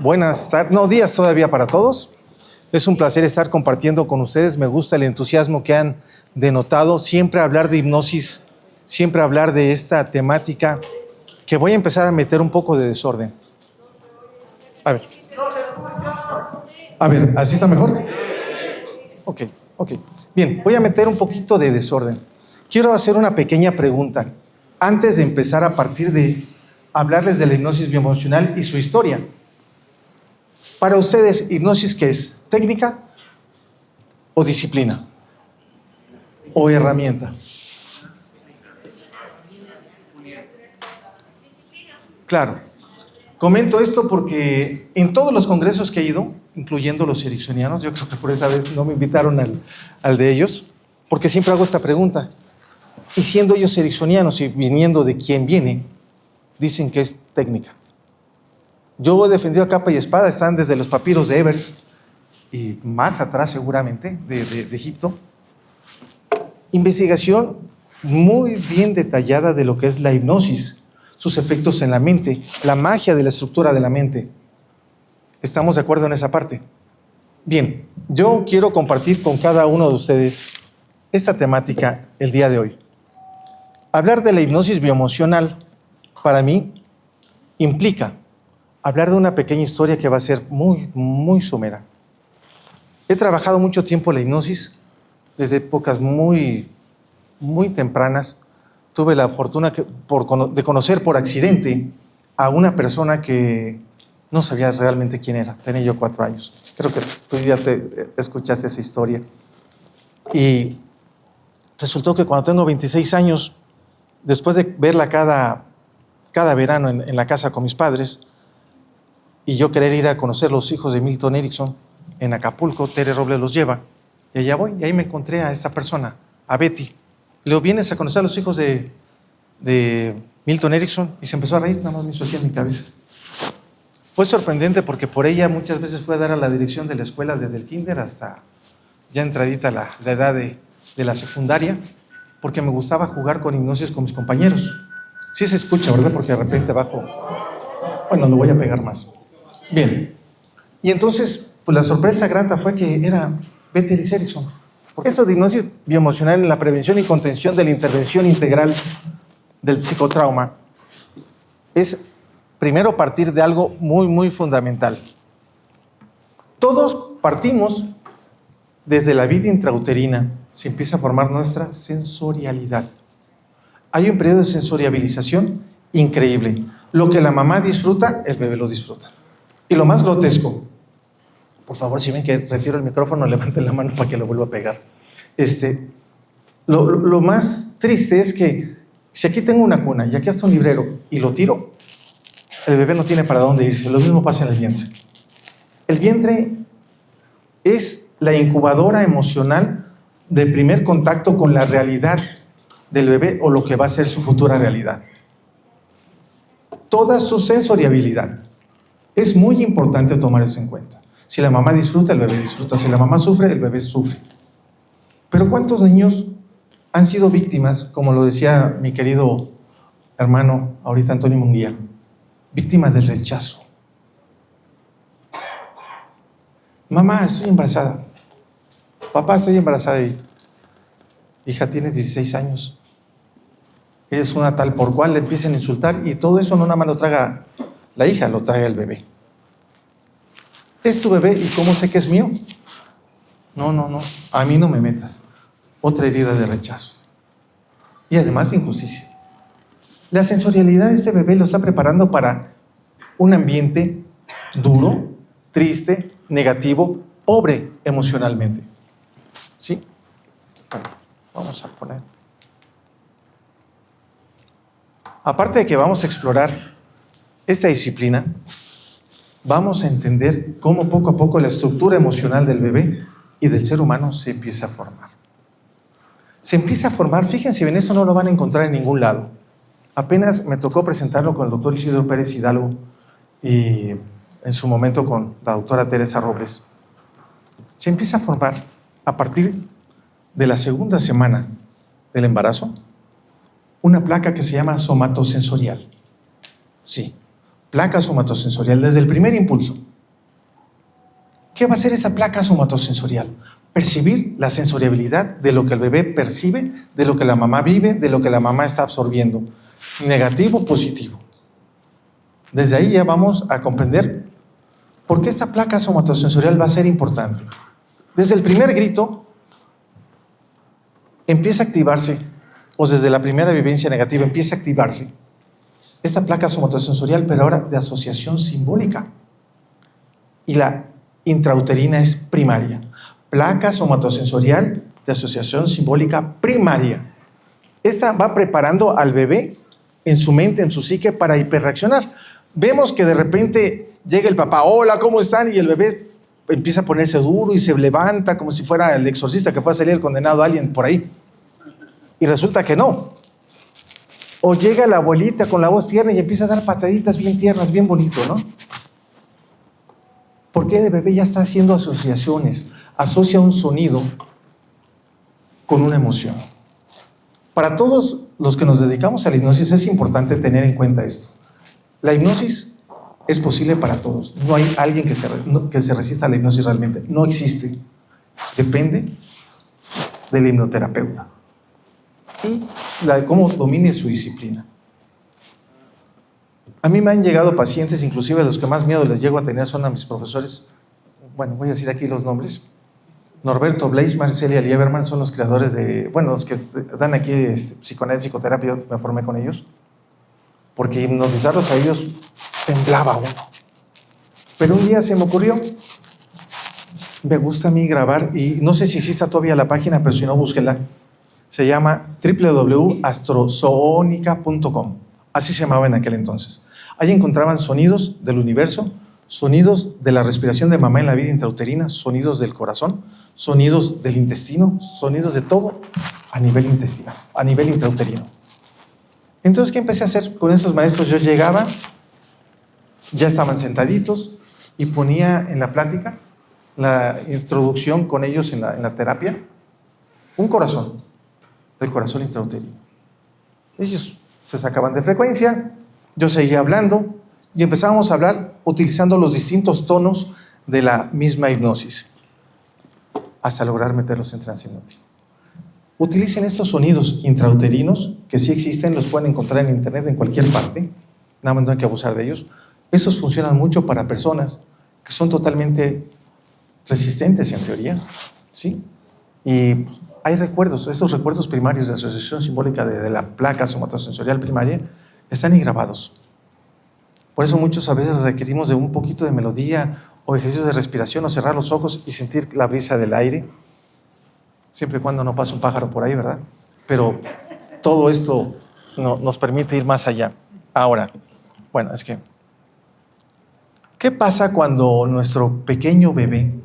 buenas tardes, no, días todavía para todos. Es un placer estar compartiendo con ustedes. Me gusta el entusiasmo que han denotado. Siempre hablar de hipnosis, siempre hablar de esta temática que voy a empezar a meter un poco de desorden. A ver, ¿así está mejor? Ok. Bien, voy a meter un poquito de desorden. Quiero hacer una pequeña pregunta antes de empezar a partir de hablarles de la hipnosis bioemocional y su historia. Para ustedes, ¿hipnosis qué es? ¿Técnica o disciplina? ¿O herramienta? Claro. Comento esto porque en todos los congresos que he ido, incluyendo los ericksonianos, yo creo que por esa vez no me invitaron al de ellos, porque siempre hago esta pregunta. Y siendo ellos ericksonianos y viniendo de quien viene, dicen que es técnica. Yo he defendido a capa y espada, están desde los papiros de Ebers y más atrás seguramente, de Egipto. Investigación muy bien detallada de lo que es la hipnosis, sus efectos en la mente, la magia de la estructura de la mente. ¿Estamos de acuerdo en esa parte? Bien, yo quiero compartir con cada uno de ustedes esta temática el día de hoy. Hablar de la hipnosis bioemocional, para mí, implica hablar de una pequeña historia que va a ser muy, muy somera. He trabajado mucho tiempo la hipnosis, desde épocas muy, muy tempranas. Tuve la fortuna de conocer por accidente a una persona que no sabía realmente quién era. Tenía yo 4 años. Creo que tú ya te escuchaste esa historia. Y resultó que cuando tengo 26 años, después de verla cada verano en la casa con mis padres, y yo querer ir a conocer los hijos de Milton Erickson en Acapulco, Tere Robles los lleva, y allá voy, y ahí me encontré a esta persona, a Betty. Le digo, ¿vienes a conocer a los hijos de Milton Erickson? Y se empezó a reír, nada más me hizo así en mi cabeza. Fue sorprendente porque por ella muchas veces fue a dar a la dirección de la escuela desde el kinder hasta ya entradita la edad de la secundaria, porque me gustaba jugar con hipnosis con mis compañeros. Sí se escucha, ¿verdad? Porque de repente bajo. Bueno, lo voy a pegar más. Bien. Y entonces, pues la sorpresa grata fue que era Betty Erickson. Porque eso de hipnosis bioemocional en la prevención y contención de la intervención integral del psicotrauma es primero partir de algo muy, muy fundamental. Todos partimos desde la vida intrauterina, se empieza a formar nuestra sensorialidad. Hay un periodo de sensoriabilización increíble. Lo que la mamá disfruta, el bebé lo disfruta. Y lo más grotesco, por favor, si ven que retiro el micrófono, levanten la mano para que lo vuelva a pegar. Lo más triste es que si aquí tengo una cuna y aquí está un librero y lo tiro, el bebé no tiene para dónde irse. Lo mismo pasa en el vientre. El vientre es la incubadora emocional de primer contacto con la realidad del bebé o lo que va a ser su futura realidad. Toda su sensoriabilidad. Es muy importante tomar eso en cuenta. Si la mamá disfruta, el bebé disfruta. Si la mamá sufre, el bebé sufre. Pero ¿cuántos niños han sido víctimas, como lo decía mi querido hermano ahorita Antonio Munguía, víctimas del rechazo? Mamá, estoy embarazada. Papá, estoy embarazada. Hija, tienes 16 años. Eres una tal por cual, le empiezan a insultar y todo eso no nada más lo traga la hija, lo trae el bebé. Es tu bebé y ¿cómo sé que es mío? No, a mí no me metas. Otra herida de rechazo. Y además injusticia. La sensorialidad de este bebé lo está preparando para un ambiente duro, triste, negativo, pobre emocionalmente. ¿Sí? Bueno, vamos a poner. Aparte de que vamos a explorar esta disciplina, vamos a entender cómo poco a poco la estructura emocional del bebé y del ser humano se empieza a formar. Se empieza a formar, fíjense bien, esto no lo van a encontrar en ningún lado. Apenas me tocó presentarlo con el doctor Isidro Pérez Hidalgo y en su momento con la doctora Teresa Robles. Se empieza a formar a partir de la segunda semana del embarazo una placa que se llama somatosensorial. Sí, placa somatosensorial desde el primer impulso. ¿Qué va a hacer esta placa somatosensorial? Percibir la sensoriabilidad de lo que el bebé percibe, de lo que la mamá vive, de lo que la mamá está absorbiendo. Negativo, positivo. Desde ahí ya vamos a comprender por qué esta placa somatosensorial va a ser importante. Desde el primer grito empieza a activarse, o desde la primera vivencia negativa empieza a activarse esta placa somatosensorial, pero ahora de asociación simbólica. Y la intrauterina es primaria. Placa somatosensorial de asociación simbólica primaria. Esta va preparando al bebé en su mente, en su psique, para hiperreaccionar. Vemos que de repente llega el papá, hola, ¿cómo están? Y el bebé empieza a ponerse duro y se levanta como si fuera el exorcista que fue a salir el condenado a alguien por ahí. Y resulta que no. O llega la abuelita con la voz tierna y empieza a dar pataditas bien tiernas, bien bonito, ¿no? Porque el bebé ya está haciendo asociaciones, asocia un sonido con una emoción. Para todos los que nos dedicamos a la hipnosis es importante tener en cuenta esto. La hipnosis es posible para todos. No hay alguien que se resista a la hipnosis realmente. No existe. Depende del hipnoterapeuta y de cómo domine su disciplina. A mí me han llegado pacientes, inclusive los que más miedo les llego a tener son a mis profesores. Bueno, voy a decir aquí los nombres. Norberto Bleich, Marcelia Lieberman son los creadores los que dan aquí psicoanálisis, psicoterapia. Me formé con ellos. Porque hipnotizarlos a ellos temblaba uno. Pero un día se me ocurrió, me gusta a mí grabar, y no sé si exista todavía la página, pero si no, búsquela. Se llama www.astrosónica.com. Así se llamaba en aquel entonces. Ahí encontraban sonidos del universo, sonidos de la respiración de mamá en la vida intrauterina, sonidos del corazón, sonidos del intestino, sonidos de todo a nivel intestinal, a nivel intrauterino. Entonces, ¿qué empecé a hacer con estos maestros? Yo llegaba, ya estaban sentaditos y ponía en la plática, la introducción con ellos en la terapia, un corazón, del corazón intrauterino. Ellos se sacaban de frecuencia, yo seguía hablando y empezábamos a hablar utilizando los distintos tonos de la misma hipnosis hasta lograr meterlos en trance hipnótico. Utilicen estos sonidos intrauterinos, que sí existen, los pueden encontrar en internet en cualquier parte, nada más no hay que abusar de ellos. Estos funcionan mucho para personas que son totalmente resistentes en teoría, ¿sí? Y pues, hay recuerdos, esos recuerdos primarios de asociación simbólica de la placa somatosensorial primaria están ahí grabados. Por eso muchos a veces requerimos de un poquito de melodía o ejercicios de respiración o cerrar los ojos y sentir la brisa del aire, siempre y cuando no pase un pájaro por ahí, ¿verdad? Pero todo esto nos permite ir más allá. Ahora, bueno, es que, ¿qué pasa cuando nuestro pequeño bebé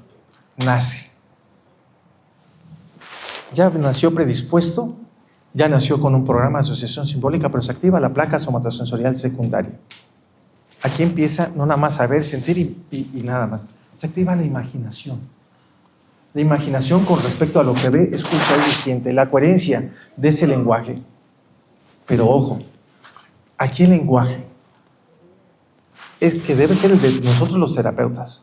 nace? Ya nació predispuesto, ya nació con un programa de asociación simbólica, pero se activa la placa somatosensorial secundaria. Aquí empieza no nada más a ver, sentir y nada más. Se activa la imaginación. La imaginación con respecto a lo que ve, escucha y siente. La coherencia de ese lenguaje. Pero ojo, aquí el lenguaje es que debe ser el de nosotros los terapeutas.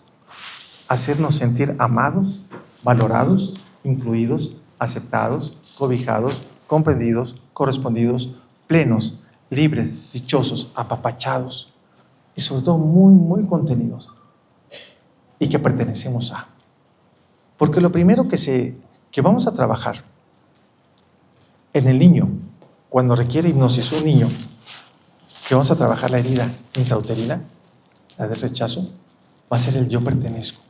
Hacernos sentir amados, valorados, incluidos, aceptados, cobijados, comprendidos, correspondidos, plenos, libres, dichosos, apapachados y sobre todo muy, muy contenidos y que pertenecemos a. Porque lo primero que vamos a trabajar en el niño, cuando requiere hipnosis, un niño, que vamos a trabajar la herida intrauterina, la del rechazo, va a ser el yo pertenezco.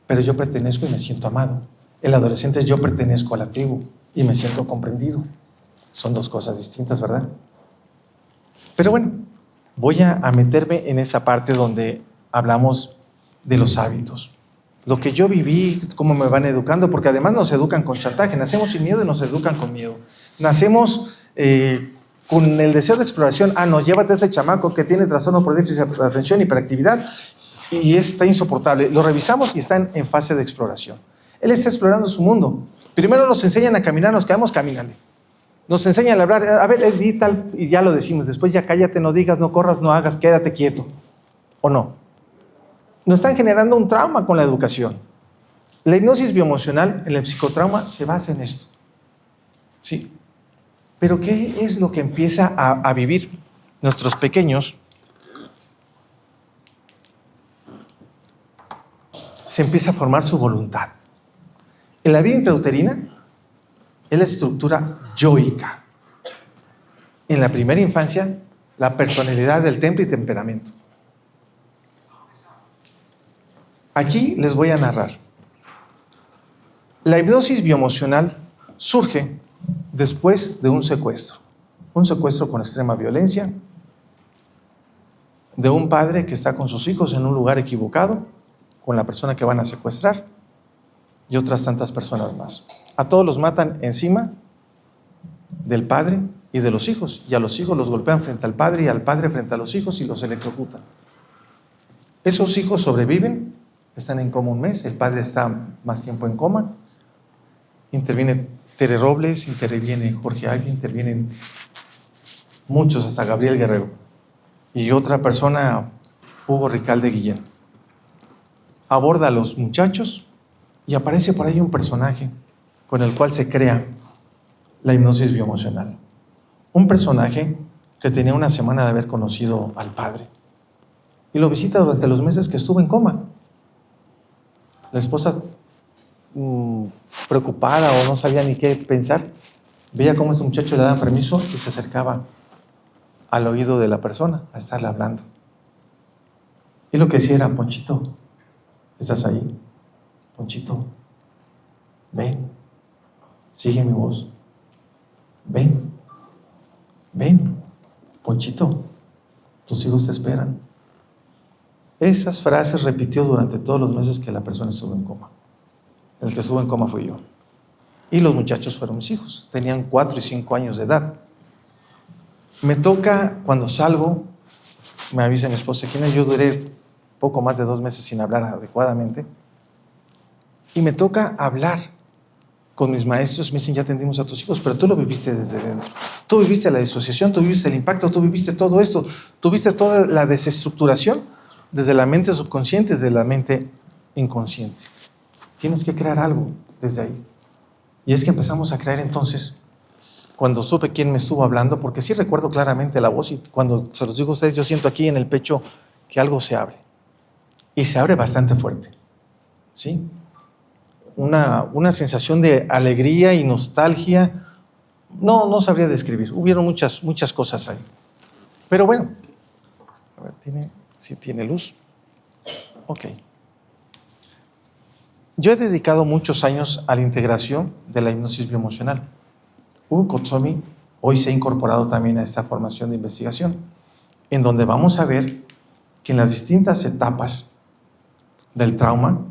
Pero yo pertenezco y me siento amado. El adolescente es yo pertenezco a la tribu y me siento comprendido. Son dos cosas distintas, ¿verdad? Pero bueno, voy a meterme en esta parte donde hablamos de los hábitos. Lo que yo viví, cómo me van educando, porque además nos educan con chantaje. Nacemos sin miedo y nos educan con miedo. Nacemos con el deseo de exploración. No, llévate a ese chamaco que tiene trastorno por déficit de atención, hiperactividad, y está insoportable. Lo revisamos y está en fase de exploración. Él está explorando su mundo. Primero nos enseñan a caminar, nos quedamos caminando. Nos enseñan a hablar, a ver, di tal, y ya lo decimos. Después ya cállate, no digas, no corras, no hagas, quédate quieto. ¿O no? nos están generando un trauma con la educación. La hipnosis bioemocional en el psicotrauma se basa en esto. Sí. Pero ¿qué es lo que empieza a vivir nuestros pequeños? Se empieza a formar su voluntad. En la vida intrauterina es la estructura yoica. En la primera infancia, la personalidad del temple y temperamento. Aquí les voy a narrar. La hipnosis bioemocional surge después de un secuestro con extrema violencia, de un padre que está con sus hijos en un lugar equivocado, con la persona que van a secuestrar, y otras tantas personas más. A todos los matan encima del padre y de los hijos, y a los hijos los golpean frente al padre y al padre frente a los hijos y los electrocutan. Esos hijos sobreviven, están en coma un mes, el padre está más tiempo en coma, interviene Tere Robles, interviene Jorge Agui, intervienen muchos, hasta Gabriel Guerrero, y otra persona, Hugo Ricalde Guillén. Aborda a los muchachos y aparece por ahí un personaje con el cual se crea la hipnosis bioemocional. Un personaje que tenía una semana de haber conocido al padre y lo visita durante los meses que estuvo en coma. La esposa, preocupada o no sabía ni qué pensar, veía cómo ese muchacho le daba permiso y se acercaba al oído de la persona a estarle hablando. Y lo que decía era: Ponchito, ¿estás ahí? Ponchito, ven, sigue mi voz. Ven, Ponchito, tus hijos te esperan. Esas frases repitió durante todos los meses que la persona estuvo en coma. El que estuvo en coma fui yo. Y los muchachos fueron mis hijos. Tenían 4 y 5 años de edad. Me toca, cuando salgo, me avisa mi esposa, que yo duré poco más de 2 meses sin hablar adecuadamente. Y me toca hablar con mis maestros. Me dicen: ya atendimos a tus hijos, pero tú lo viviste desde dentro. Tú viviste la disociación, tú viviste el impacto, tú viviste todo esto. Tú viviste toda la desestructuración desde la mente subconsciente, desde la mente inconsciente. Tienes que crear algo desde ahí. Y es que empezamos a crear entonces, cuando supe quién me estuvo hablando, porque sí recuerdo claramente la voz, y cuando se los digo a ustedes, yo siento aquí en el pecho que algo se abre. Y se abre bastante fuerte. ¿Sí? Una sensación de alegría y nostalgia. No sabría describir. Hubieron muchas cosas ahí. Pero bueno, a ver, ¿sí tiene luz? Ok. Yo he dedicado muchos años a la integración de la hipnosis bioemocional. Hugo Kotsomi hoy se ha incorporado también a esta formación de investigación, en donde vamos a ver que en las distintas etapas del trauma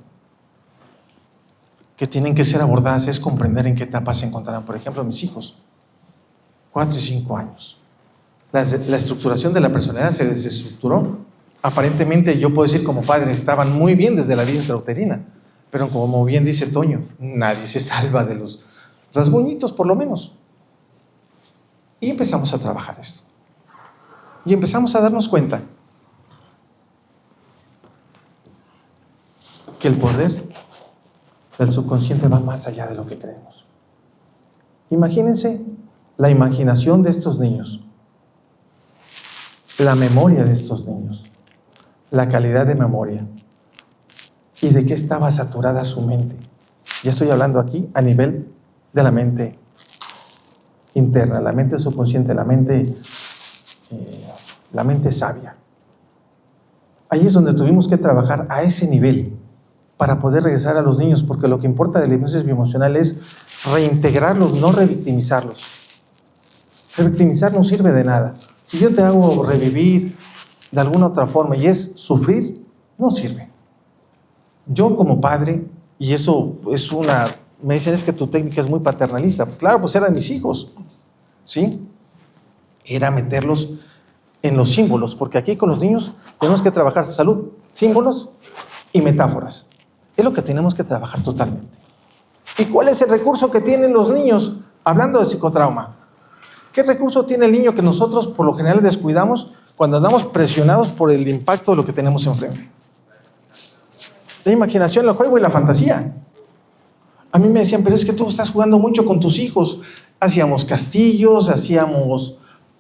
que tienen que ser abordadas es comprender en qué etapas se encontrarán. Por ejemplo, mis hijos, 4 y 5 años. La estructuración de la personalidad se desestructuró. Aparentemente, yo puedo decir como padre, estaban muy bien desde la vida intrauterina, pero como bien dice Toño, nadie se salva de los rasguñitos, por lo menos. Y empezamos a trabajar esto. Y empezamos a darnos cuenta que el poder del subconsciente va más allá de lo que creemos. Imagínense la imaginación de estos niños, la memoria de estos niños, la calidad de memoria y de qué estaba saturada su mente. Ya estoy hablando aquí a nivel de la mente interna, la mente subconsciente, la mente sabia. Ahí es donde tuvimos que trabajar a ese nivel para poder regresar a los niños, porque lo que importa de la hipnosis bioemocional es reintegrarlos, no revictimizarlos. Revictimizar no sirve de nada. Si yo te hago revivir de alguna otra forma y es sufrir, no sirve. Yo como padre, y eso es me dicen: es que tu técnica es muy paternalista. Claro, pues eran mis hijos, ¿sí? Era meterlos en los símbolos, porque aquí con los niños tenemos que trabajar salud, símbolos y metáforas. Es lo que tenemos que trabajar totalmente. ¿Y cuál es el recurso que tienen los niños? Hablando de psicotrauma, ¿qué recurso tiene el niño que nosotros por lo general descuidamos cuando andamos presionados por el impacto de lo que tenemos enfrente? La imaginación, el juego y la fantasía. A mí me decían, pero es que tú estás jugando mucho con tus hijos. Hacíamos castillos, hacíamos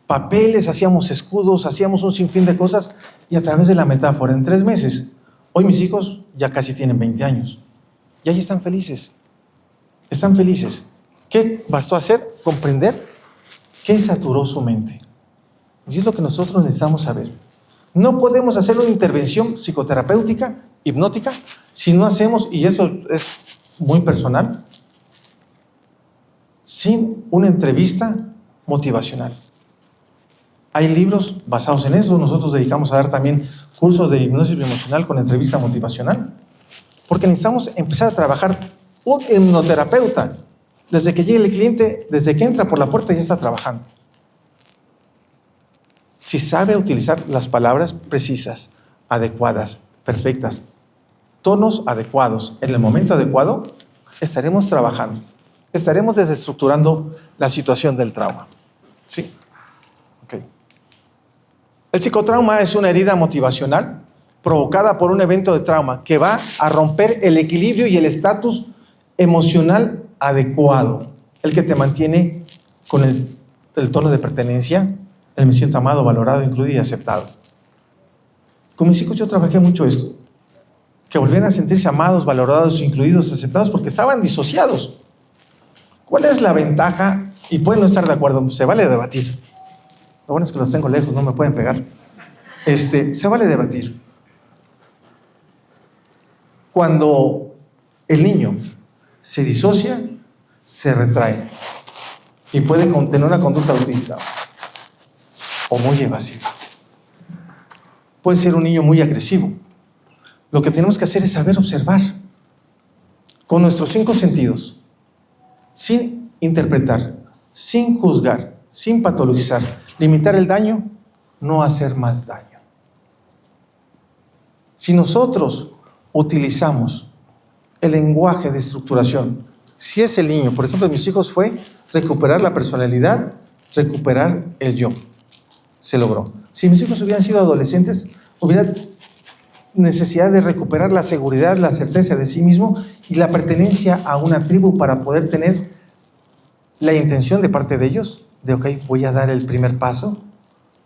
papeles, hacíamos escudos, hacíamos un sinfín de cosas, y a través de la metáfora, en 3 meses, hoy mis hijos ya casi tienen 20 años. Y ahí están felices. Están felices. ¿Qué bastó hacer? Comprender qué saturó su mente. Y es lo que nosotros necesitamos saber. No podemos hacer una intervención psicoterapéutica, hipnótica, si no hacemos, y eso es muy personal, sin una entrevista motivacional. Hay libros basados en eso. Nosotros dedicamos a dar también cursos de hipnosis emocional con entrevista motivacional, porque necesitamos empezar a trabajar. Un hipnoterapeuta, desde que llega el cliente, desde que entra por la puerta, ya está trabajando. Si sabe utilizar las palabras precisas, adecuadas, perfectas, tonos adecuados, en el momento adecuado, estaremos trabajando, estaremos desestructurando la situación del trauma. ¿Sí? Ok. El psicotrauma es una herida motivacional provocada por un evento de trauma que va a romper el equilibrio y el estatus emocional adecuado, el que te mantiene con el tono de pertenencia, el me siento amado, valorado, incluido y aceptado. Con mis hijos yo trabajé mucho esto, que volvieran a sentirse amados, valorados, incluidos, aceptados, porque estaban disociados. ¿Cuál es la ventaja? Y pueden no estar de acuerdo, se vale debatir. Lo bueno es que los tengo lejos, no me pueden pegar. Se vale debatir. Cuando el niño se disocia, se retrae y puede tener una conducta autista o muy evasiva. Puede ser un niño muy agresivo. Lo que tenemos que hacer es saber observar con nuestros 5 sentidos, sin interpretar, sin juzgar, sin patologizar, limitar el daño, no hacer más daño. Si nosotros utilizamos el lenguaje de estructuración, si es el niño, por ejemplo, mis hijos fue recuperar la personalidad, recuperar el yo. Se logró. Si mis hijos hubieran sido adolescentes, hubiera necesidad de recuperar la seguridad, la certeza de sí mismo y la pertenencia a una tribu para poder tener la intención de parte de ellos de, ok, voy a dar el primer paso,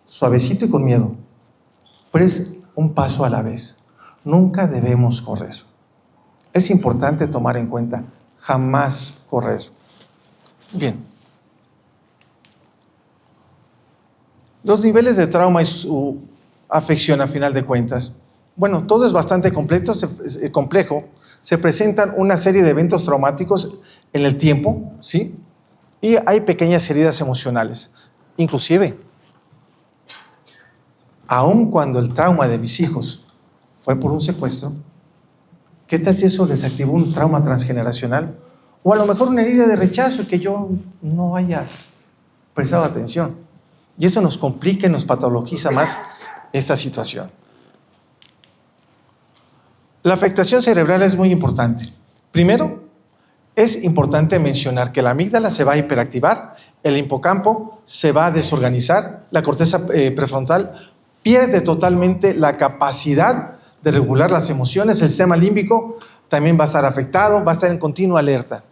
suavecito y con miedo, pero es un paso a la vez. Nunca debemos correr. Es importante tomar en cuenta, jamás correr. Bien. Los niveles de trauma y su afección a final de cuentas. Bueno, todo es bastante complejo. Se presentan una serie de eventos traumáticos en el tiempo, ¿sí? Y hay pequeñas heridas emocionales. Inclusive, aun cuando el trauma de mis hijos fue por un secuestro, ¿qué tal si eso desactivó un trauma transgeneracional? O a lo mejor una herida de rechazo que yo no haya prestado atención. Y eso nos complica y nos patologiza más esta situación. La afectación cerebral es muy importante. Primero, es importante mencionar que la amígdala se va a hiperactivar, el hipocampo se va a desorganizar, la corteza prefrontal pierde totalmente la capacidad de regular las emociones, el sistema límbico también va a estar afectado, va a estar en continua alerta.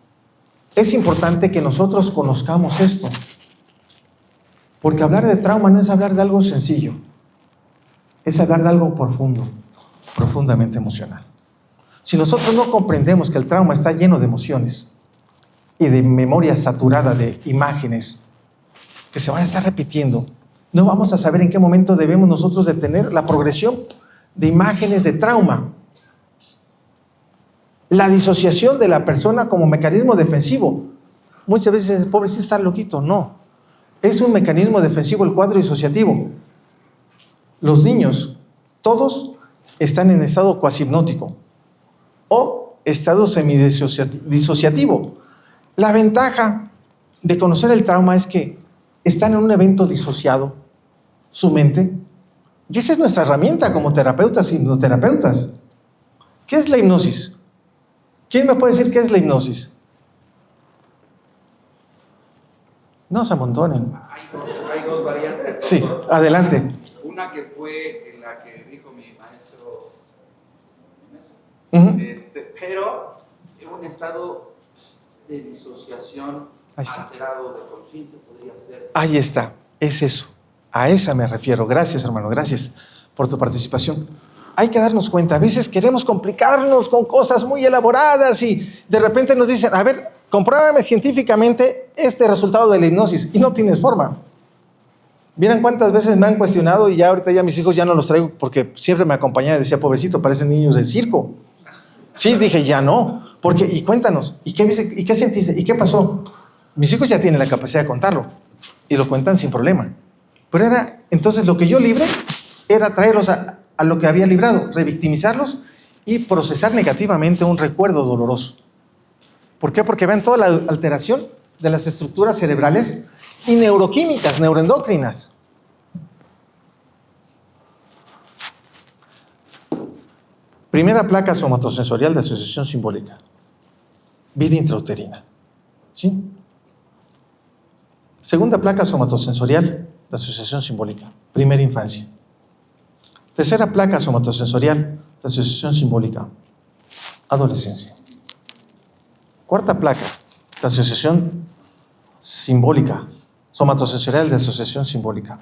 Es importante que nosotros conozcamos esto, porque hablar de trauma no es hablar de algo sencillo, es hablar de algo profundo, profundamente emocional. Si nosotros no comprendemos que el trauma está lleno de emociones y de memoria saturada de imágenes que se van a estar repitiendo, no vamos a saber en qué momento debemos nosotros detener la progresión de imágenes de trauma. La disociación de la persona como mecanismo defensivo. Muchas veces el pobrecito está loquito. No. Es un mecanismo defensivo el cuadro disociativo. Los niños, todos están en estado cuasi hipnótico o estado semidisociativo. La ventaja de conocer el trauma es que están en un evento disociado, su mente, y esa es nuestra herramienta como terapeutas y hipnoterapeutas. ¿Qué es la hipnosis? ¿Quién me puede decir qué es la hipnosis? No se amontonen. Hay dos variantes. Sí, adelante. Una que fue en la que dijo mi maestro Ujú. Pero en un estado de disociación Ahí está. alterado de conciencia podría ser. Ahí está, es eso. A esa me refiero. Gracias, hermano, gracias por tu participación. Hay que darnos cuenta, a veces queremos complicarnos con cosas muy elaboradas y de repente nos dicen, a ver, compruébame científicamente este resultado de la hipnosis y no tienes forma. Miren cuántas veces me han cuestionado y ya ahorita ya mis hijos ya no los traigo porque siempre me acompañaba y decía, pobrecito, parecen niños de circo. Sí, dije, ya no, porque, y cuéntanos, ¿y qué sentiste? ¿Y qué pasó? Mis hijos ya tienen la capacidad de contarlo y lo cuentan sin problema. Pero entonces lo que yo libré era traerlos a lo que había librado, revictimizarlos y procesar negativamente un recuerdo doloroso. ¿Por qué? Porque ven toda la alteración de las estructuras cerebrales y neuroquímicas, neuroendocrinas. Primera placa somatosensorial de asociación simbólica. Vida intrauterina. ¿Sí? Segunda placa somatosensorial de asociación simbólica. Primera infancia. Tercera placa somatosensorial de asociación simbólica. Adolescencia. Cuarta placa de asociación simbólica. Somatosensorial de asociación simbólica.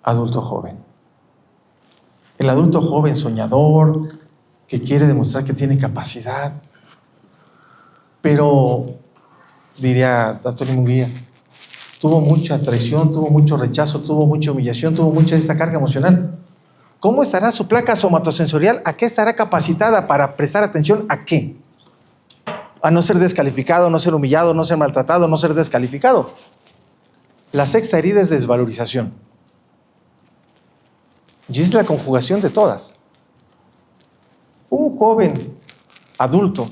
Adulto joven. El adulto joven soñador que quiere demostrar que tiene capacidad, pero, diría Antonio Munguía, tuvo mucha traición, tuvo mucho rechazo, tuvo mucha humillación, tuvo mucha de esta carga emocional. ¿Cómo estará su placa somatosensorial? ¿A qué estará capacitada para prestar atención? ¿A qué? A no ser descalificado, no ser humillado, no ser maltratado, no ser descalificado. La sexta herida es desvalorización. Y es la conjugación de todas. Un joven adulto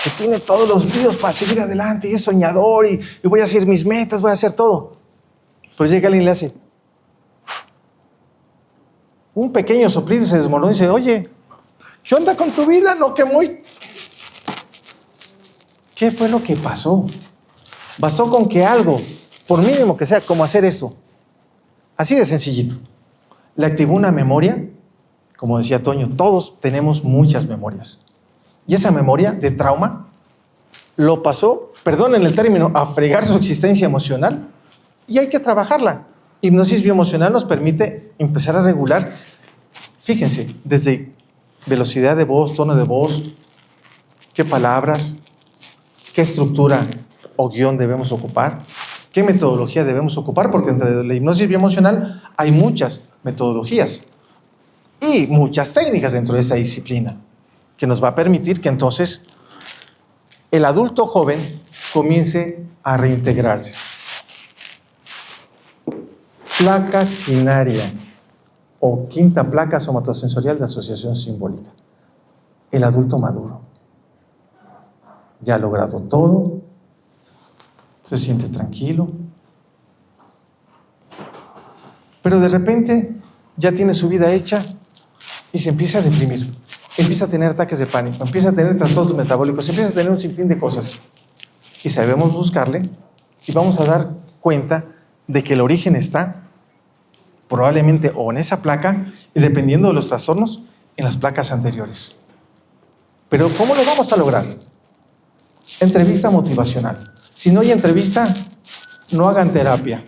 que tiene todos los bríos para seguir adelante y es soñador y voy a hacer mis metas, voy a hacer todo. Pero llega alguien y le hace un pequeño soplido y se desmoronó y dice, oye, ¿qué onda con tu vida? No, que muy... ¿Qué fue lo que pasó? Bastó con que algo, por mínimo que sea, como hacer eso. Así de sencillito. Le activó una memoria, como decía Toño, todos tenemos muchas memorias. Y esa memoria de trauma lo pasó, perdonen el término, a fregar su existencia emocional y hay que trabajarla. Hipnosis bioemocional nos permite empezar a regular, fíjense, desde velocidad de voz, tono de voz, qué palabras, qué estructura o guión debemos ocupar, qué metodología debemos ocupar, porque entre la hipnosis bioemocional hay muchas metodologías y muchas técnicas dentro de esta disciplina que nos va a permitir que entonces el adulto joven comience a reintegrarse. Placa quinaria o quinta placa somatosensorial de asociación simbólica. El adulto maduro. Ya ha logrado todo, se siente tranquilo, pero de repente ya tiene su vida hecha y se empieza a deprimir, empieza a tener ataques de pánico, empieza a tener trastornos metabólicos, empieza a tener un sinfín de cosas. Y sabemos buscarle y vamos a dar cuenta de que el origen está probablemente o en esa placa y dependiendo de los trastornos, en las placas anteriores. Pero ¿cómo lo vamos a lograr? Entrevista motivacional. Si no hay entrevista, no hagan terapia.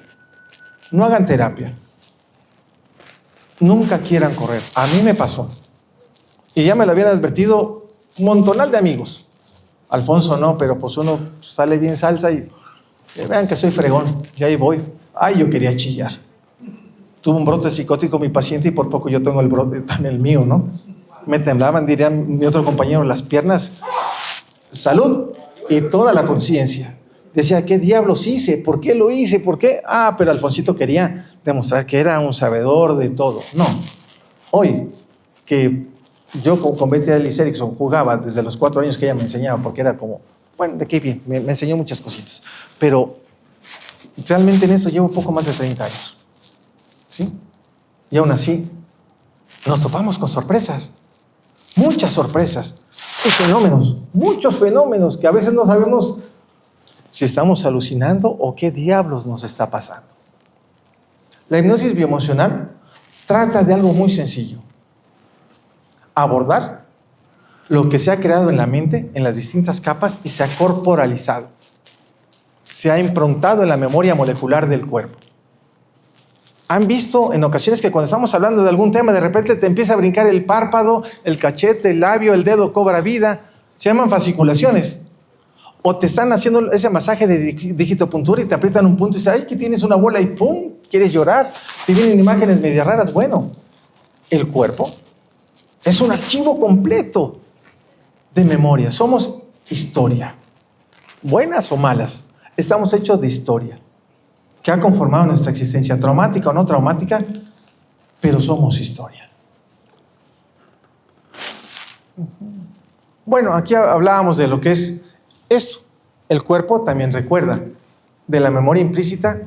No hagan terapia. Nunca quieran correr. A mí me pasó. Y ya me lo habían advertido un montonal de amigos. Alfonso no, pero pues uno sale bien salsa y vean que soy fregón. Y ahí voy. Ay, yo quería chillar. Tuvo un brote psicótico mi paciente y por poco yo tengo el brote también el mío, ¿no? Me temblaban, diría mi otro compañero, las piernas. Salud y toda la conciencia. Decía, ¿qué diablos hice? ¿Por qué lo hice? ¿Por qué? Ah, pero Alfonsito quería demostrar que era un sabedor de todo. No. Hoy, que yo con Betty Alice Erickson jugaba desde los 4 años que ella me enseñaba, porque era como, bueno, de qué bien, me enseñó muchas cositas. Pero realmente en esto llevo poco más de 30 años. ¿Sí? Y aún así, nos topamos con sorpresas. Muchas sorpresas. Y fenómenos, muchos fenómenos que a veces no sabemos si estamos alucinando o qué diablos nos está pasando. La hipnosis bioemocional trata de algo muy sencillo. abordar lo que se ha creado en la mente, en las distintas capas, y se ha corporalizado. Se ha improntado en la memoria molecular del cuerpo. ¿Han visto en ocasiones que cuando estamos hablando de algún tema, de repente te empieza a brincar el párpado, el cachete, el labio, el dedo cobra vida? Se llaman fasciculaciones. O te están haciendo ese masaje de digitopuntura y te aprietan un punto y dices, ay, que tienes una bola y ¡pum! Quieres llorar. Te vienen imágenes medio raras. Bueno, el cuerpo es un archivo completo de memoria. Somos historia. Buenas o malas, estamos hechos de historia que ha conformado nuestra existencia, traumática o no traumática, pero somos historia. Bueno, aquí hablábamos de lo que es esto. El cuerpo también recuerda de la memoria implícita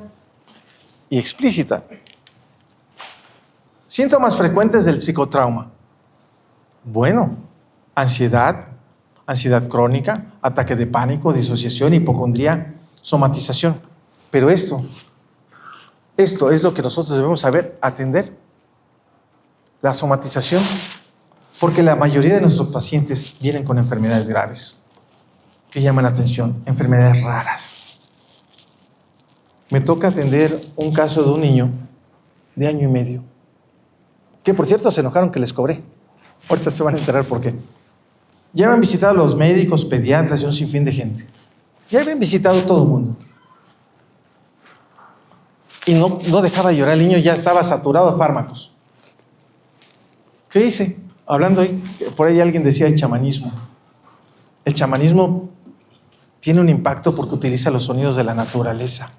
y explícita. Síntomas frecuentes del psicotrauma. Bueno, ansiedad crónica, ataque de pánico, disociación, hipocondría, somatización. Pero esto es lo que nosotros debemos saber atender. La somatización, porque la mayoría de nuestros pacientes vienen con enfermedades graves que llaman la atención, enfermedades raras. Me toca atender un caso de un niño de 1 año y medio, que por cierto se enojaron que les cobré. Ahorita se van a enterar por qué. Ya habían visitado a los médicos, pediatras y un sinfín de gente. Ya habían visitado todo el mundo. Y no dejaba de llorar el niño, ya estaba saturado de fármacos. ¿Qué hice? Hablando ahí, por ahí alguien decía el chamanismo. El chamanismo tiene un impacto porque utiliza los sonidos de la naturaleza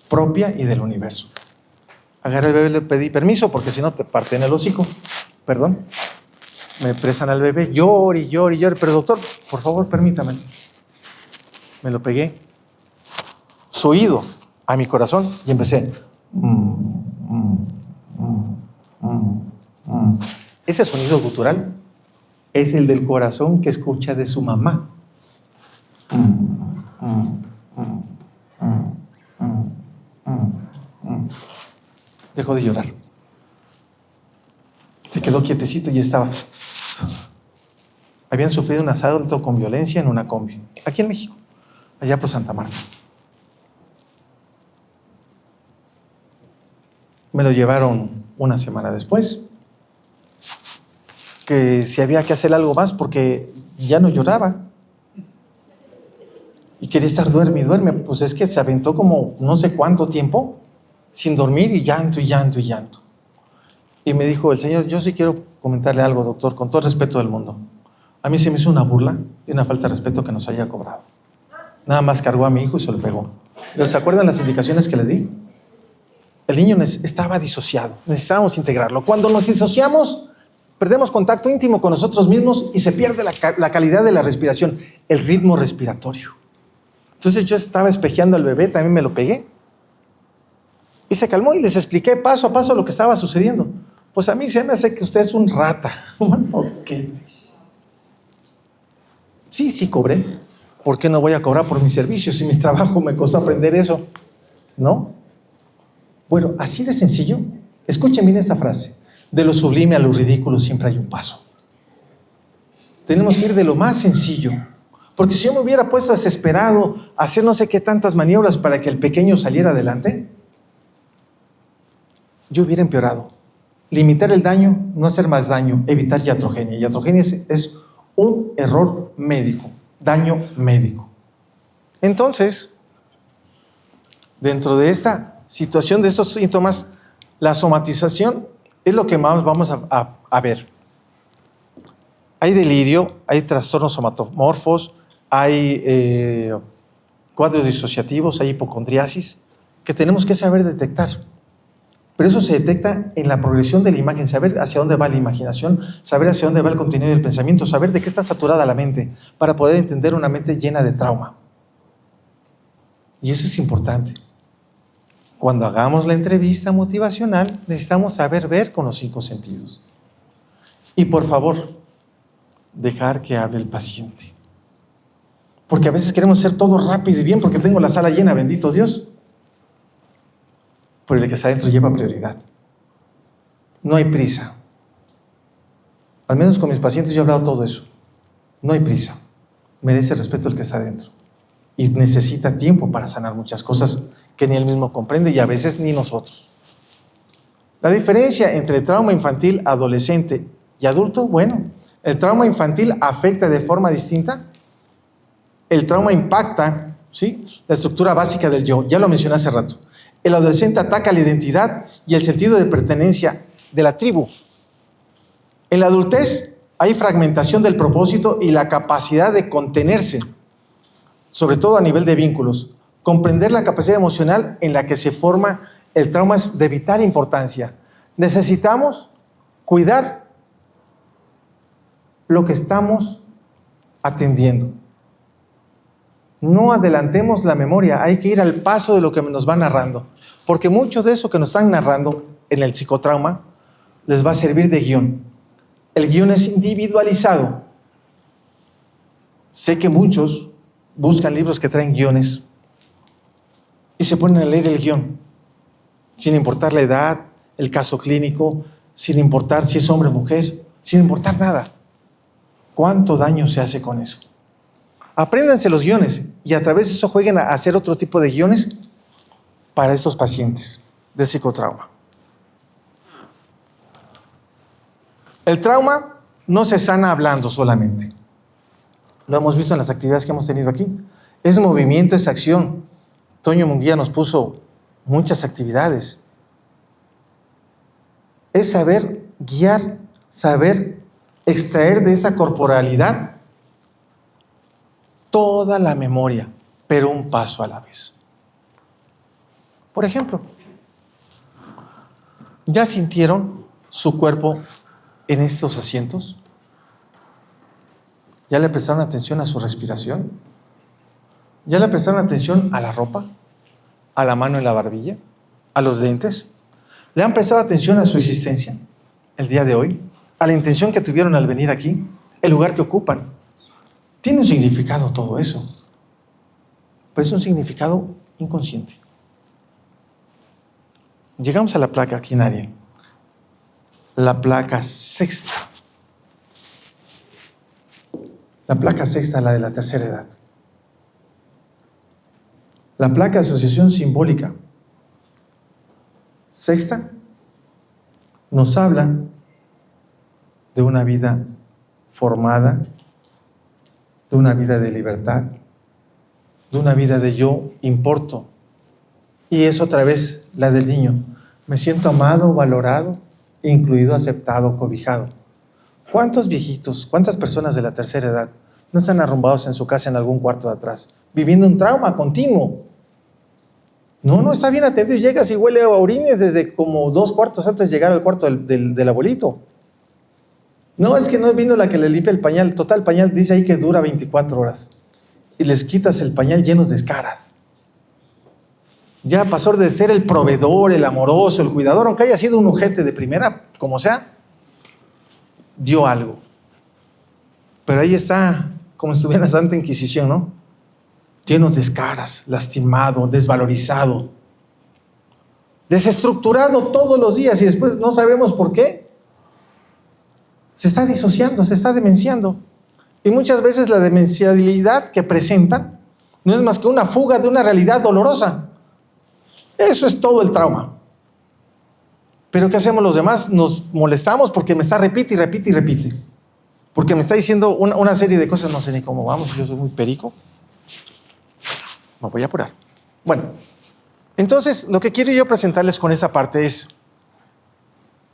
propia y del universo. Agarré al bebé, le pedí permiso porque si no te parten el hocico. Perdón. Me presan al bebé, llore, pero doctor, por favor, permítame. Me lo pegué, su oído, a mi corazón, y empecé. Ese sonido gutural es el del corazón que escucha de su mamá. Dejó de llorar. Se quedó quietecito y estaba. Habían sufrido un asalto con violencia en una combi, aquí en México, allá por Santa Marta. Me lo llevaron una semana después, que si había que hacer algo más porque ya no lloraba. Y quería estar duerme. Pues es que se aventó como no sé cuánto tiempo sin dormir y llanto. Y me dijo el señor, yo sí quiero comentarle algo, doctor, con todo el respeto del mundo. A mí se me hizo una burla y una falta de respeto que nos haya cobrado. Nada más cargó a mi hijo y se lo pegó. ¿Se acuerdan las indicaciones que les di? El niño estaba disociado, necesitábamos integrarlo. Cuando nos disociamos, perdemos contacto íntimo con nosotros mismos y se pierde la calidad de la respiración, el ritmo respiratorio. Entonces yo estaba espejeando al bebé, también me lo pegué. Y se calmó y les expliqué paso a paso lo que estaba sucediendo. Pues a mí se me hace que usted es un rata. Ok. Sí, cobré. ¿Por qué no voy a cobrar por mis servicios si mi trabajo me costó aprender eso? ¿No? Bueno, así de sencillo. Escuchen bien esta frase. De lo sublime a lo ridículo siempre hay un paso. Tenemos que ir de lo más sencillo. Porque si yo me hubiera puesto desesperado a hacer no sé qué tantas maniobras para que el pequeño saliera adelante, yo hubiera empeorado. Limitar el daño, no hacer más daño, evitar iatrogenia. Iatrogenia es un error médico, daño médico. Entonces, dentro de esta situación de estos síntomas, la somatización es lo que más vamos a ver. Hay delirio, hay trastornos somatomorfos, hay cuadros disociativos, hay hipocondriasis, que tenemos que saber detectar. Pero eso se detecta en la progresión de la imagen, saber hacia dónde va la imaginación, saber hacia dónde va el contenido del pensamiento, saber de qué está saturada la mente, para poder entender una mente llena de trauma. Y eso es importante. Cuando hagamos la entrevista motivacional, necesitamos saber ver con los 5 sentidos. Y por favor, dejar que hable el paciente. Porque a veces queremos hacer todo rápido y bien porque tengo la sala llena, bendito Dios. Pero el que está adentro lleva prioridad. No hay prisa. Al menos con mis pacientes yo he hablado todo eso. No hay prisa. Merece respeto el que está adentro. Y necesita tiempo para sanar muchas cosas que ni él mismo comprende y a veces ni nosotros. La diferencia entre trauma infantil, adolescente y adulto, bueno, el trauma infantil afecta de forma distinta. El trauma impacta, ¿sí?, la estructura básica del yo, ya lo mencioné hace rato. El adolescente ataca la identidad y el sentido de pertenencia de la tribu. En la adultez hay fragmentación del propósito y la capacidad de contenerse, sobre todo a nivel de vínculos. Comprender la capacidad emocional en la que se forma el trauma es de vital importancia. Necesitamos cuidar lo que estamos atendiendo. No adelantemos la memoria, hay que ir al paso de lo que nos va narrando, porque mucho de eso que nos están narrando en el psicotrauma les va a servir de guión. El guión es individualizado. Sé que muchos buscan libros que traen guiones y se ponen a leer el guión, sin importar la edad, el caso clínico, sin importar si es hombre o mujer, sin importar nada. ¿Cuánto daño se hace con eso? Apréndanse los guiones y a través de eso jueguen a hacer otro tipo de guiones para estos pacientes de psicotrauma. El trauma no se sana hablando solamente. Lo hemos visto en las actividades que hemos tenido aquí. Es movimiento, es acción. Toño Munguía nos puso muchas actividades. Es saber guiar, saber extraer de esa corporalidad toda la memoria, pero un paso a la vez. Por ejemplo, ¿ya sintieron su cuerpo en estos asientos? ¿Ya le prestaron atención a su respiración? ¿Ya le prestaron atención a la ropa? ¿A la mano en la barbilla? ¿A los dientes? ¿Le han prestado atención a su existencia el día de hoy? ¿A la intención que tuvieron al venir aquí? ¿El lugar que ocupan? Tiene un significado todo eso, pero es un significado inconsciente. Llegamos a la placa quinaria, la placa sexta. La placa sexta, la de la tercera edad. La placa de asociación simbólica sexta nos habla de una vida formada, de una vida de libertad, de una vida de yo importo. Y es otra vez la del niño. Me siento amado, valorado, incluido, aceptado, cobijado. ¿Cuántos viejitos, cuántas personas de la tercera edad no están arrumbados en su casa en algún cuarto de atrás, viviendo un trauma continuo? No está bien atendido. Llegas y huele a orines desde como 2 cuartos antes de llegar al cuarto del abuelito. No, es que no vino la que le limpia el pañal. Total, el pañal dice ahí que dura 24 horas. Y les quitas el pañal llenos de escaras. Ya pasó de ser el proveedor, el amoroso, el cuidador, aunque haya sido un ojete de primera, como sea, dio algo. Pero ahí está, como si estuviera en la Santa Inquisición, ¿no? Llenos de escaras, lastimado, desvalorizado, desestructurado todos los días y después no sabemos por qué. Se está disociando, se está demenciando. Y muchas veces la demencialidad que presentan no es más que una fuga de una realidad dolorosa. Eso es todo el trauma. Pero ¿qué hacemos los demás? Nos molestamos porque me está repite y repite y repite. Porque me está diciendo una serie de cosas, no sé ni cómo vamos, yo soy muy perico. Me voy a apurar. Bueno, entonces lo que quiero yo presentarles con esta parte es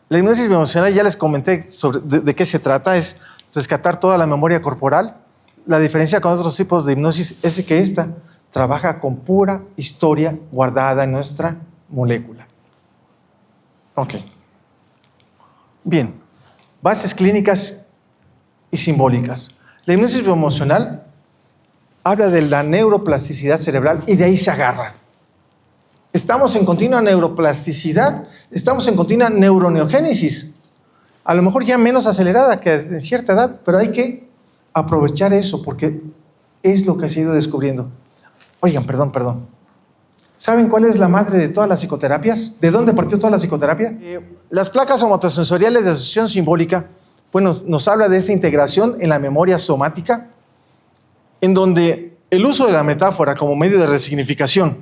la hipnosis emocional. Ya les comenté sobre de qué se trata. Es rescatar toda la memoria corporal. La diferencia con otros tipos de hipnosis es que esta trabaja con pura historia guardada en nuestra molécula. Ok. Bien. Bases clínicas y simbólicas. La hipnosis emocional habla de la neuroplasticidad cerebral y de ahí se agarra. Estamos en continua neuroplasticidad, estamos en continua neuroneogénesis. A lo mejor ya menos acelerada que en cierta edad, pero hay que aprovechar eso porque es lo que se ha ido descubriendo. Oigan, perdón. ¿Saben cuál es la madre de todas las psicoterapias? ¿De dónde partió toda la psicoterapia? Las placas somatosensoriales de asociación simbólica Bueno, nos habla de esta integración en la memoria somática, en donde el uso de la metáfora como medio de resignificación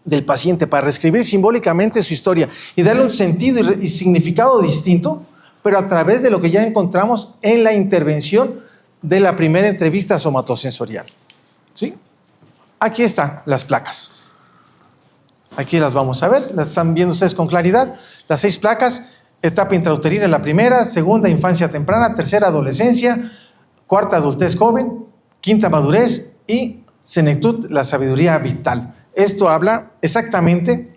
del paciente para reescribir simbólicamente su historia y darle un sentido y significado distinto, pero a través de lo que ya encontramos en la intervención de la primera entrevista somatosensorial. ¿Sí? Aquí están las placas. Aquí las vamos a ver, las están viendo ustedes con claridad. Las 6 placas: etapa intrauterina en la primera, segunda infancia temprana, tercera adolescencia, cuarta adultez joven, quinta madurez y senectud, la sabiduría vital. Esto habla exactamente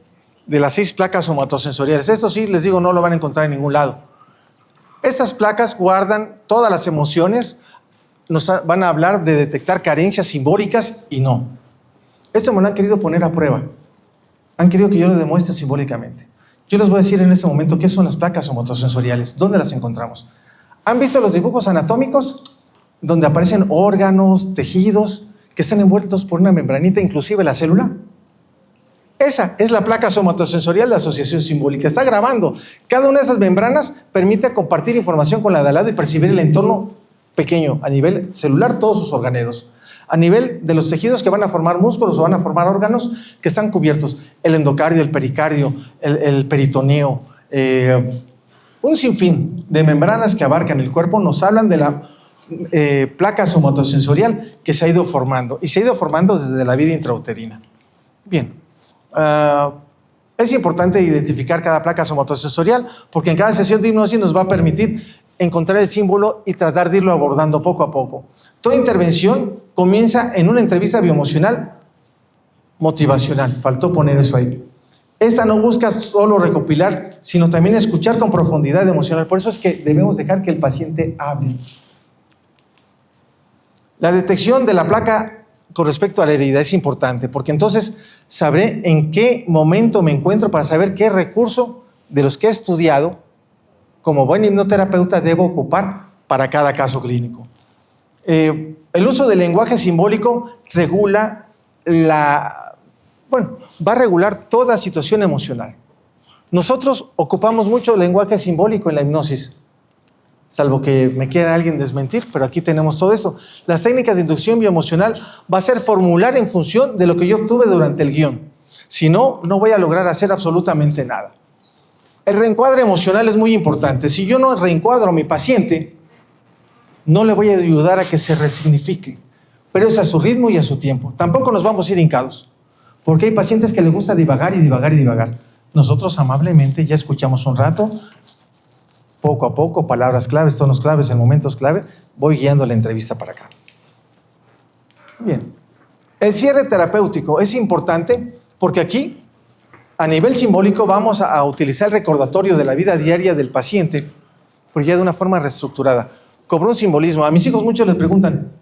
de las 6 placas somatosensoriales. Esto sí, les digo, no lo van a encontrar en ningún lado. Estas placas guardan todas las emociones, nos van a hablar de detectar carencias simbólicas y no. Esto me lo han querido poner a prueba. Han querido que yo lo demuestre simbólicamente. Yo les voy a decir en este momento qué son las placas somatosensoriales, dónde las encontramos. ¿Han visto los dibujos anatómicos donde aparecen órganos, tejidos que están envueltos por una membranita, inclusive la célula? Esa es la placa somatosensorial de asociación simbólica. Está grabando. Cada una de esas membranas permite compartir información con la de al lado y percibir el entorno pequeño, a nivel celular, todos sus organelos. A nivel de los tejidos que van a formar músculos o van a formar órganos que están cubiertos. El endocardio, el pericardio, el peritoneo. Un sinfín de membranas que abarcan el cuerpo nos hablan de la placa somatosensorial que se ha ido formando. Y se ha ido formando desde la vida intrauterina. Bien. Es importante identificar cada placa somatosensorial porque en cada sesión de hipnosis nos va a permitir encontrar el símbolo y tratar de irlo abordando poco a poco. Toda intervención comienza en una entrevista bioemocional motivacional. Faltó poner eso ahí. Esta no busca solo recopilar, sino también escuchar con profundidad emocional. Por eso es que debemos dejar que el paciente hable. La detección de la placa con respecto a la herida es importante, porque entonces sabré en qué momento me encuentro para saber qué recurso de los que he estudiado como buen hipnoterapeuta debo ocupar para cada caso clínico. El uso del lenguaje simbólico regula va a regular toda situación emocional. Nosotros ocupamos mucho el lenguaje simbólico en la hipnosis, salvo que me quiera alguien desmentir, pero aquí tenemos todo esto. Las técnicas de inducción bioemocional va a ser formular en función de lo que yo obtuve durante el guión. Si no, no voy a lograr hacer absolutamente nada. El reencuadre emocional es muy importante. Si yo no reencuadro a mi paciente, no le voy a ayudar a que se resignifique, pero es a su ritmo y a su tiempo. Tampoco nos vamos a ir hincados, porque hay pacientes que les gusta divagar y divagar y divagar. Nosotros amablemente ya escuchamos un rato, poco a poco, palabras claves, tonos claves, en momentos clave, voy guiando la entrevista para acá. Bien. El cierre terapéutico es importante porque aquí, a nivel simbólico, vamos a utilizar el recordatorio de la vida diaria del paciente, pero ya de una forma reestructurada. Cobró un simbolismo. A mis hijos muchos les preguntan,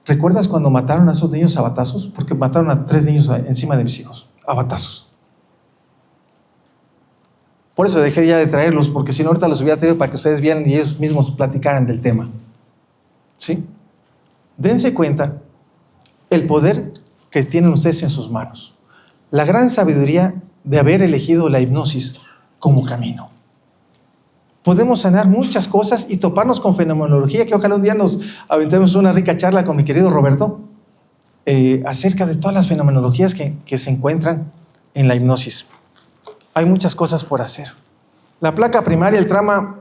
¿recuerdas cuando mataron a esos niños a batazos? Porque mataron a 3 niños encima de mis hijos, a batazos. Por eso dejé ya de traerlos, porque si no ahorita los hubiera traído para que ustedes vieran y ellos mismos platicaran del tema. ¿Sí? Dense cuenta el poder que tienen ustedes en sus manos. La gran sabiduría de haber elegido la hipnosis como camino. Podemos sanar muchas cosas y toparnos con fenomenología, que ojalá un día nos aventemos una rica charla con mi querido Roberto acerca de todas las fenomenologías que se encuentran en la hipnosis. Hay muchas cosas por hacer. La placa primaria, el trauma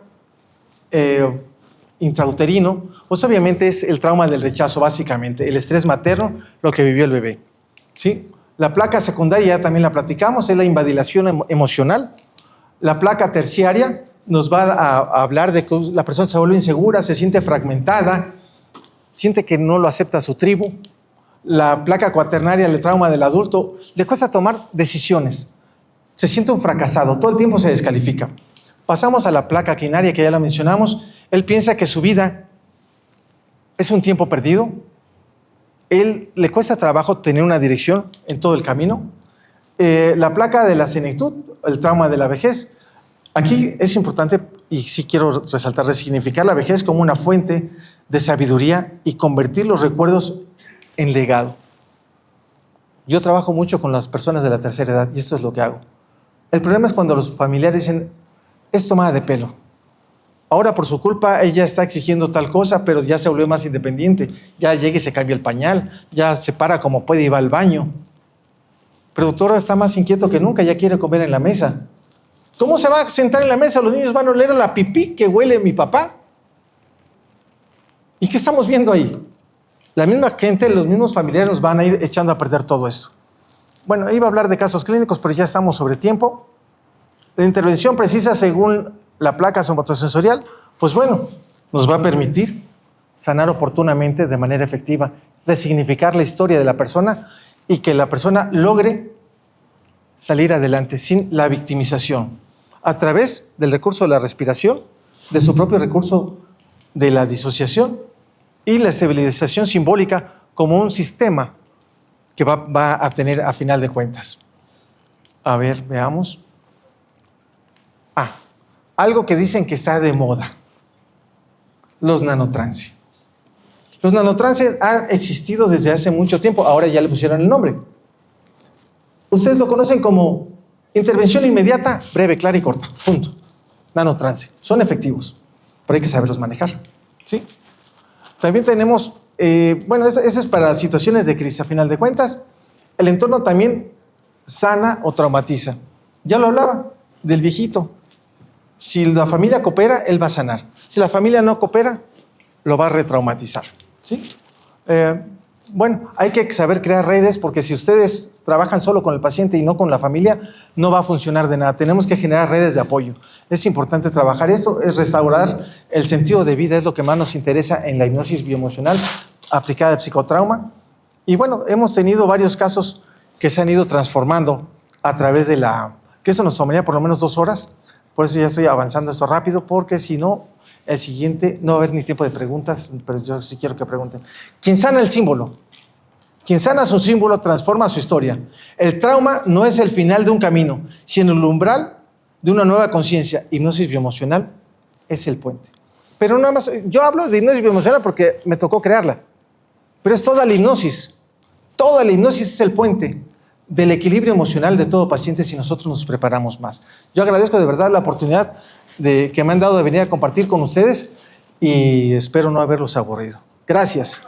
intrauterino, pues obviamente es el trauma del rechazo, básicamente, el estrés materno, lo que vivió el bebé. ¿Sí? La placa secundaria, también la platicamos, es la invadilación emocional. La placa terciaria nos va a hablar de que la persona se vuelve insegura, se siente fragmentada, siente que no lo acepta su tribu. La placa cuaternaria, el trauma del adulto, le cuesta tomar decisiones. Se siente un fracasado, todo el tiempo se descalifica. Pasamos a la placa quinaria, que ya la mencionamos. Él piensa que su vida es un tiempo perdido. Él le cuesta trabajo tener una dirección en todo el camino. La placa de la senectud, el trauma de la vejez. Aquí es importante, y sí quiero resaltar, resignificar la vejez como una fuente de sabiduría y convertir los recuerdos en legado. Yo trabajo mucho con las personas de la tercera edad y esto es lo que hago. El problema es cuando los familiares dicen, es tomada de pelo. Ahora por su culpa ella está exigiendo tal cosa, pero ya se volvió más independiente. Ya llega y se cambia el pañal, ya se para como puede y va al baño. Pero doctor está más inquieto que nunca, ya quiere comer en la mesa. ¿Cómo se va a sentar en la mesa? Los niños van a oler a la pipí que huele mi papá. ¿Y qué estamos viendo ahí? La misma gente, los mismos familiares nos van a ir echando a perder todo esto. Bueno, iba a hablar de casos clínicos, pero ya estamos sobre tiempo. La intervención precisa según la placa somatosensorial, pues bueno, nos va a permitir sanar oportunamente de manera efectiva, resignificar la historia de la persona y que la persona logre salir adelante sin la victimización, a través del recurso de la respiración, de su propio recurso de la disociación y la estabilización simbólica como un sistema que va a tener a final de cuentas. A ver, veamos. Algo que dicen que está de moda. Los nanotrance. Los nanotrance han existido desde hace mucho tiempo, ahora ya le pusieron el nombre. Ustedes lo conocen como intervención inmediata, breve, clara y corta. Punto. Nanotrance. Son efectivos, pero hay que saberlos manejar. ¿Sí? También tenemos, eso es para situaciones de crisis a final de cuentas. El entorno también sana o traumatiza. Ya lo hablaba del viejito. Si la familia coopera, él va a sanar. Si la familia no coopera, lo va a retraumatizar. ¿Sí? Hay que saber crear redes porque si ustedes trabajan solo con el paciente y no con la familia, no va a funcionar de nada. Tenemos que generar redes de apoyo. Es importante trabajar esto, es restaurar el sentido de vida, es lo que más nos interesa en la hipnosis bioemocional aplicada al psicotrauma. Y bueno, hemos tenido varios casos que se han ido transformando a través de que eso nos tomaría por lo menos 2 horas. Por eso ya estoy avanzando esto rápido, porque si no, el siguiente no va a haber ni tiempo de preguntas, pero yo sí quiero que pregunten. ¿Quién sana el símbolo? Quien sana su símbolo transforma su historia. El trauma no es el final de un camino, sino el umbral de una nueva conciencia. Hipnosis bioemocional es el puente. Pero nada más, yo hablo de hipnosis bioemocional porque me tocó crearla. Pero es toda la hipnosis. Toda la hipnosis es el puente del equilibrio emocional de todo paciente si nosotros nos preparamos más. Yo agradezco de verdad la oportunidad que me han dado de venir a compartir con ustedes y espero no haberlos aburrido. Gracias.